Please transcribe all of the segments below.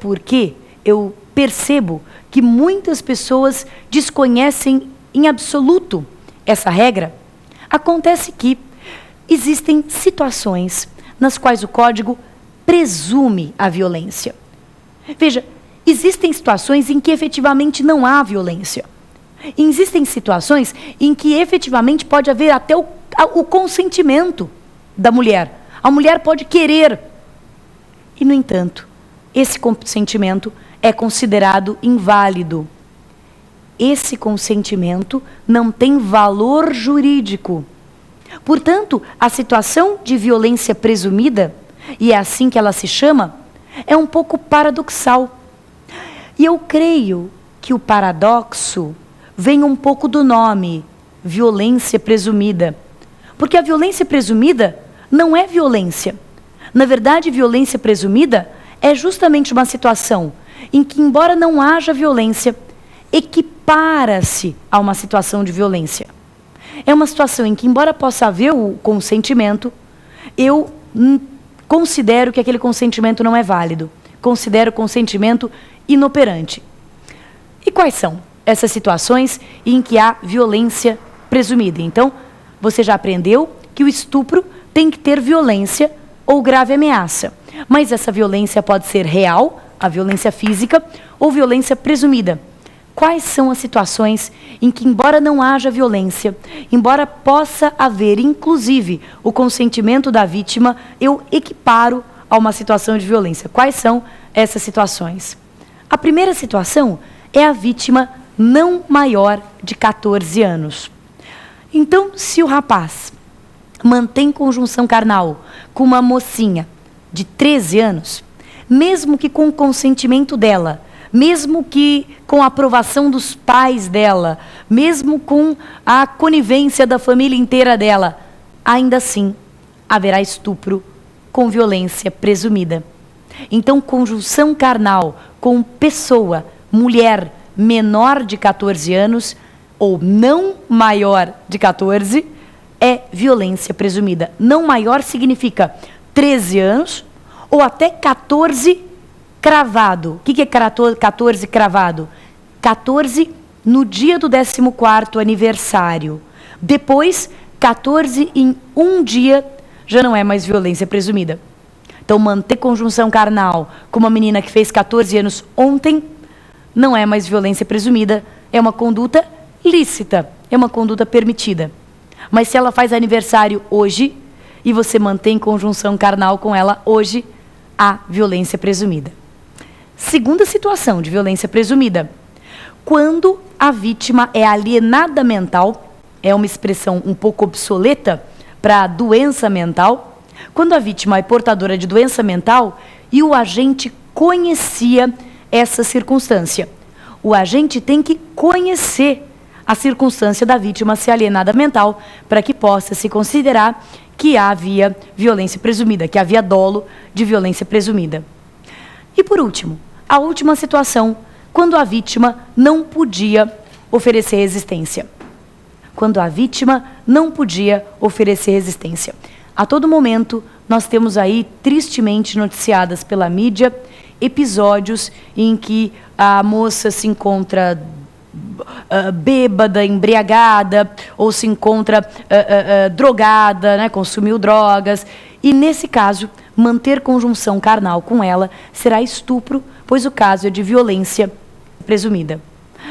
porque eu percebo que muitas pessoas desconhecem em absoluto essa regra. Acontece que existem situações nas quais o código presume a violência. Veja, existem situações em que efetivamente não há violência. Existem situações em que efetivamente pode haver até o consentimento da mulher. A mulher pode querer. E, no entanto, esse consentimento é considerado inválido. Esse consentimento não tem valor jurídico. Portanto, a situação de violência presumida, e é assim que ela se chama, é um pouco paradoxal. E eu creio que o paradoxo vem um pouco do nome, violência presumida. Porque a violência presumida não é violência. Na verdade, violência presumida é justamente uma situação em que, embora não haja violência, equipara-se a uma situação de violência. É uma situação em que, embora possa haver o consentimento, eu considero que aquele consentimento não é válido. Considero o consentimento inoperante. E quais são essas situações em que há violência presumida? Então, você já aprendeu que o estupro tem que ter violência ou grave ameaça. Mas essa violência pode ser real, a violência física, ou violência presumida. Quais são as situações em que, embora não haja violência, embora possa haver, inclusive, o consentimento da vítima, eu equiparo a uma situação de violência? Quais são essas situações? A primeira situação é a vítima não maior de 14 anos. Então, se o rapaz mantém conjunção carnal com uma mocinha de 13 anos, mesmo que com o consentimento dela, mesmo que com a aprovação dos pais dela, mesmo com a conivência da família inteira dela, ainda assim haverá estupro com violência presumida. Então, conjunção carnal com pessoa, mulher menor de 14 anos ou não maior de 14 é violência presumida. Não maior significa 13 anos ou até 14 cravado. O que é 14 cravado? 14 no dia do 14º aniversário. Depois, 14 em um dia já não é mais violência presumida. Então, manter conjunção carnal com uma menina que fez 14 anos ontem não é mais violência presumida, é uma conduta lícita, é uma conduta permitida. Mas se ela faz aniversário hoje e você mantém conjunção carnal com ela hoje, há violência presumida. Segunda situação de violência presumida, quando a vítima é alienada mental, é uma expressão um pouco obsoleta para doença mental, quando a vítima é portadora de doença mental e o agente conhecia essa circunstância. O agente tem que conhecer a circunstância da vítima ser alienada mental para que possa se considerar que havia violência presumida, que havia dolo de violência presumida. E por último, a última situação, quando a vítima não podia oferecer resistência. Quando a vítima não podia oferecer resistência. A todo momento, nós temos aí, tristemente noticiadas pela mídia, episódios em que a moça se encontra bêbada, embriagada, ou se encontra drogada, né, consumiu drogas, e nesse caso, manter conjunção carnal com ela será estupro, pois o caso é de violência presumida.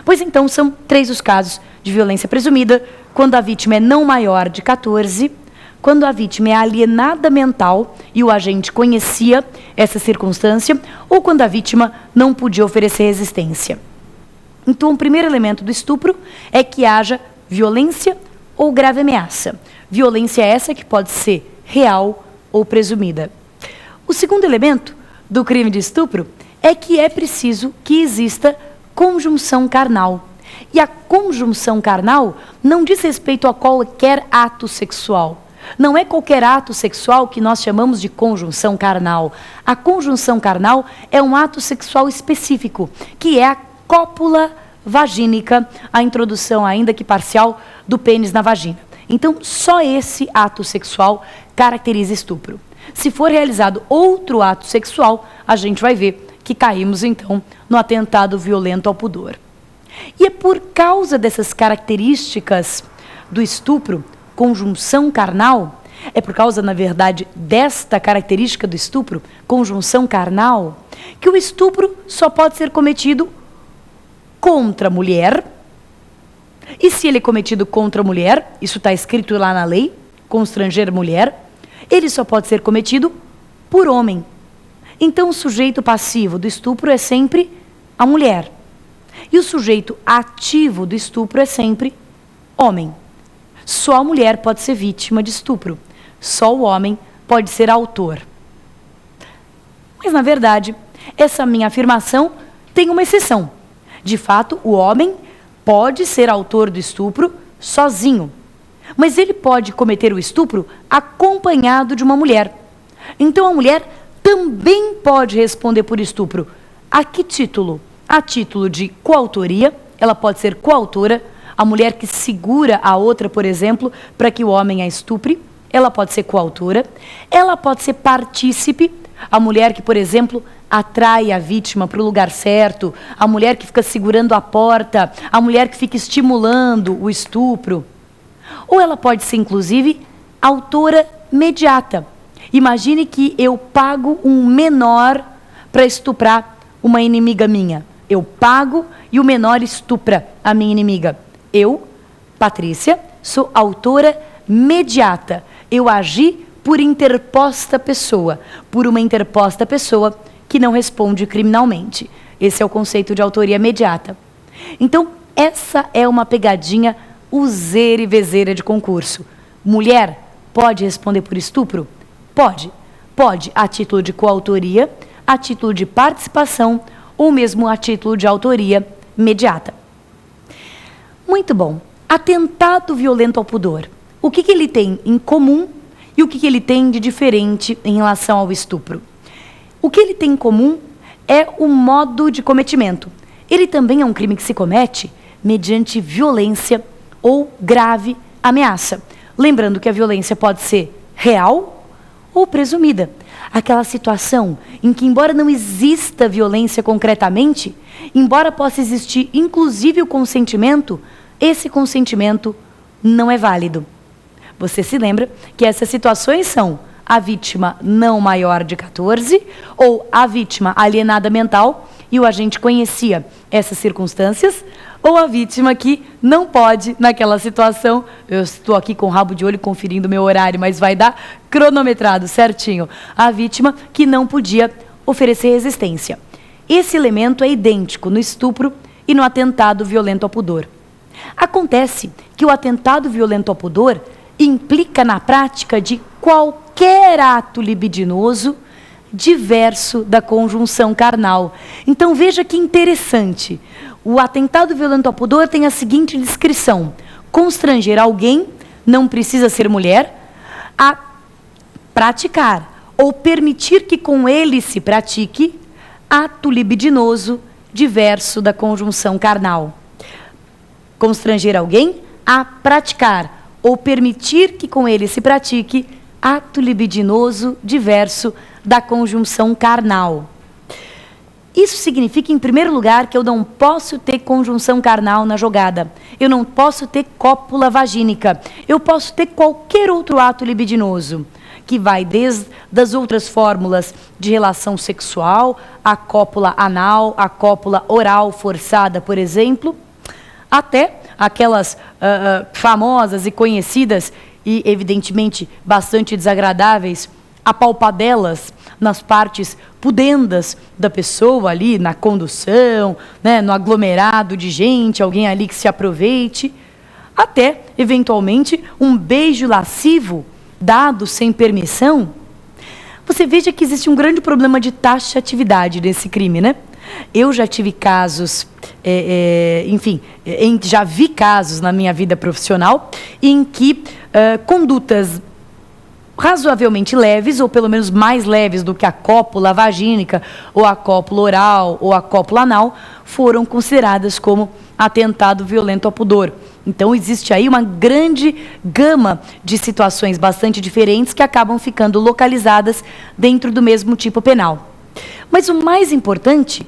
Pois então, são 3 os casos de violência presumida, quando a vítima é não maior de 14, quando a vítima é alienada mental e o agente conhecia essa circunstância, ou quando a vítima não podia oferecer resistência. Então, o primeiro elemento do estupro é que haja violência ou grave ameaça. Violência essa que pode ser real ou presumida. O segundo elemento do crime de estupro é que é preciso que exista conjunção carnal. E a conjunção carnal não diz respeito a qualquer ato sexual. Não é qualquer ato sexual que nós chamamos de conjunção carnal. A conjunção carnal é um ato sexual específico, que é a cópula vagínica, a introdução, ainda que parcial, do pênis na vagina. Então, só esse ato sexual caracteriza estupro. Se for realizado outro ato sexual, a gente vai ver que caímos então no atentado violento ao pudor. E é por causa dessas características do estupro, conjunção carnal, é por causa, na verdade, desta característica do estupro, conjunção carnal, que o estupro só pode ser cometido contra a mulher. E se ele é cometido contra a mulher, isso está escrito lá na lei, constranger mulher, ele só pode ser cometido por homem. Então o sujeito passivo do estupro é sempre a mulher. E o sujeito ativo do estupro é sempre homem. Só a mulher pode ser vítima de estupro. Só o homem pode ser autor. Mas, na verdade, essa minha afirmação tem uma exceção. De fato, o homem pode ser autor do estupro sozinho. Mas ele pode cometer o estupro acompanhado de uma mulher. Então, a mulher também pode responder por estupro. A que título? A título de coautoria, ela pode ser coautora, a mulher que segura a outra, por exemplo, para que o homem a estupre, ela pode ser coautora, ela pode ser partícipe, a mulher que, por exemplo, atrai a vítima para o lugar certo, a mulher que fica segurando a porta, a mulher que fica estimulando o estupro. Ou ela pode ser, inclusive, autora mediata. Imagine que eu pago um menor para estuprar uma inimiga minha. Eu pago e o menor estupra a minha inimiga. Eu, Patrícia, sou autora mediata. Eu agi por interposta pessoa, por uma interposta pessoa que não responde criminalmente. Esse é o conceito de autoria mediata. Então, essa é uma pegadinha useira e vezeira de concurso. Mulher pode responder por estupro? Pode. Pode a título de coautoria, a título de participação ou mesmo a título de autoria mediata. Muito bom. Atentado violento ao pudor. O que ele tem em comum e o que ele tem de diferente em relação ao estupro? O que ele tem em comum é o modo de cometimento. Ele também é um crime que se comete mediante violência ou grave ameaça. Lembrando que a violência pode ser real ou presumida. Aquela situação em que, embora não exista violência concretamente, embora possa existir inclusive o consentimento, esse consentimento não é válido. Você se lembra que essas situações são a vítima não maior de 14 ou a vítima alienada mental, e o agente conhecia essas circunstâncias, ou a vítima que não pode naquela situação. Eu estou aqui com o rabo de olho conferindo meu horário, mas vai dar cronometrado certinho. A vítima que não podia oferecer resistência. Esse elemento é idêntico no estupro e no atentado violento ao pudor. Acontece que o atentado violento ao pudor implica na prática de qualquer ato libidinoso diverso da conjunção carnal. Então veja que interessante. O atentado violento ao pudor tem a seguinte descrição: constranger alguém, não precisa ser mulher, a praticar ou permitir que com ele se pratique ato libidinoso diverso da conjunção carnal. Constranger alguém a praticar ou permitir que com ele se pratique ato libidinoso diverso da conjunção carnal. Isso significa, em primeiro lugar, que eu não posso ter conjunção carnal na jogada. Eu não posso ter cópula vagínica. Eu posso ter qualquer outro ato libidinoso, que vai desde das outras fórmulas de relação sexual, a cópula anal, a cópula oral forçada, por exemplo, até aquelas famosas e conhecidas e, evidentemente, bastante desagradáveis apalpadelas nas partes pudendas da pessoa ali, na condução, né, no aglomerado de gente, alguém ali que se aproveite, até, eventualmente, um beijo lascivo dado sem permissão. Você veja que existe um grande problema de taxatividade nesse crime, né? Eu já tive casos, já vi casos na minha vida profissional em que condutas razoavelmente leves, ou pelo menos mais leves do que a cópula vagínica, ou a cópula oral, ou a cópula anal, foram consideradas como atentado violento ao pudor. Então existe aí uma grande gama de situações bastante diferentes que acabam ficando localizadas dentro do mesmo tipo penal. Mas o mais importante